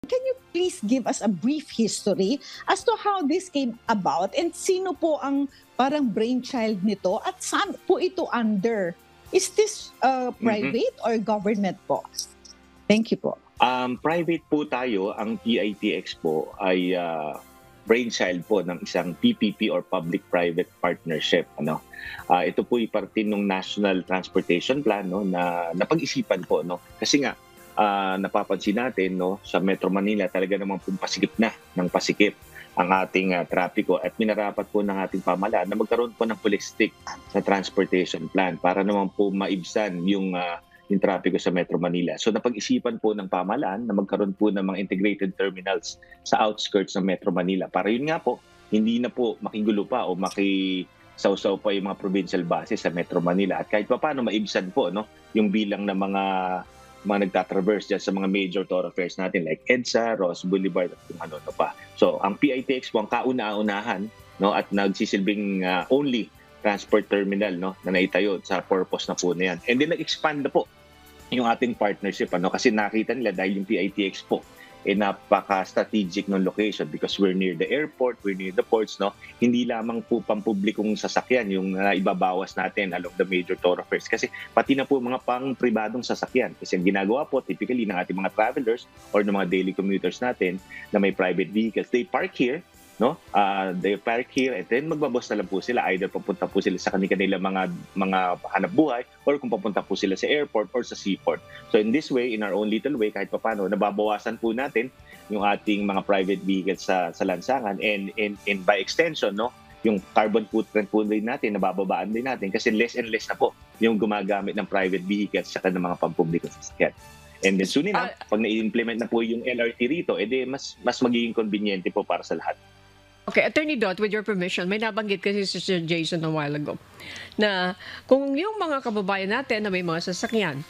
Can you please give us a brief history as to how this came about and sino po ang parang brainchild nito at saan po ito under? Is this private or government po? Thank you po. Private po tayo. Ang PITX po ay brainchild po ng isang PPP or Public-Private Partnership. Ito po ay parte ng National Transportation Plan, no, na napag-isipan po. No? Kasi nga, napapansin natin, no, sa Metro Manila talaga namang pasikip na ng pasikip ang ating trapiko at minarapat po ng ating pamahalaan na magkaroon po ng holistic na transportation plan para naman po maibsan yung trapiko sa Metro Manila. So napag-isipan po ng pamahalaan na magkaroon po ng mga integrated terminals sa outskirts ng Metro Manila para yun nga po, hindi na po makigulo pa o makisawsaw pa yung mga provincial buses sa Metro Manila at kahit pa paano maibsan po, no, yung bilang ng mga nagtatraverse dyan sa mga major thoroughfares natin like EDSA, Ross Boulevard at kung ano pa. So ang PITX po ang kauna-unahan, no, at nagsisilbing only transport terminal, no, na naitayo sa purpose na po na yan. And then nag-expand na po yung ating partnership kasi nakita nila dahil yung PITX po napaka-strategic ng location because we're near the airport, we're near the ports, no? Hindi lamang po pampublikong sasakyan yung ibabawas natin along the major thoroughfares kasi pati na po mga pang-pribadong sasakyan. Kasi ang ginagawa po typically ng ating mga travelers or ng mga daily commuters natin na may private vehicles, they park here, no? They park here and then magbabos na lang po sila, either papunta po sila sa kanilang mga hanap buhay or kung papunta po sila sa airport or sa seaport. So in this way, in our own little way, kahit paano nababawasan po natin yung ating mga private vehicles sa lansangan and by extension, no, yung carbon footprint po din natin nabababaan din natin kasi less and less na po yung gumagamit ng private vehicles sa mga pampublikong sasakyan. And then soon enough, pag na-implement na po yung LRT rito, edi mas magiging conveniente po para sa lahat. Okay, Attorney Dot, with your permission, may nabanggit kasi si Sir Jason a while ago na kung yung mga kababayan natin na may mga sasakyan,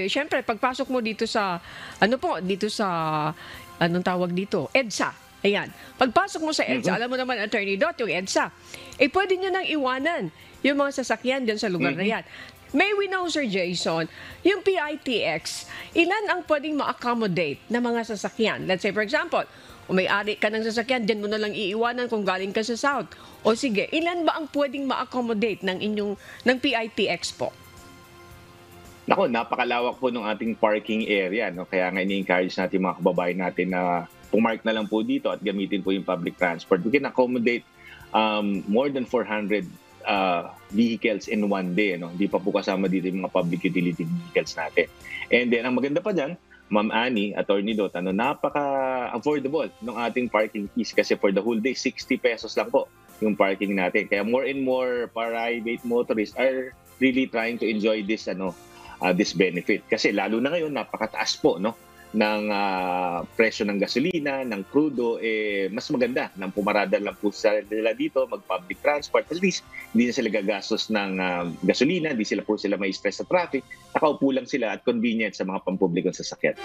syempre, pagpasok mo dito sa, anong tawag dito? EDSA. Ayan. Pagpasok mo sa EDSA, alam mo naman, Attorney Dot, yung EDSA, pwede nyo nang iwanan yung mga sasakyan dyan sa lugar na yan. May we know, Sir Jason, yung PITX, ilan ang pwedeng ma-accommodate na mga sasakyan? Let's say, for example, kung may-ari ka ng sasakyan, dyan mo na lang iiwanan kung galing ka sa South. O sige, ilan ba ang pwedeng ma-accommodate ng PITX po? Nako, napakalawak po ng ating parking area. No? Kaya nga ini-encourage natin mga kababayan natin na pumark na lang po dito at gamitin po yung public transport. We can accommodate more than 400 vehicles in one day. No? Hindi pa po kasama dito yung mga public utility vehicles natin. And then, ang maganda pa dyan, Ma'am Annie, Attorney Dot, napaka-affordable ng ating parking fees kasi for the whole day, 60 pesos lang po yung parking natin. Kaya more and more private motorists are really trying to enjoy this this benefit. Kasi lalo na ngayon, napakataas po, no, ng presyo ng gasolina, ng crudo, mas maganda nang pumarada lang po sila dito, mag-public transport. At least, hindi na sila gagastos ng gasolina, hindi sila may stress sa traffic, nakaupo lang sila at convenient sa mga pampublikong sasakyan.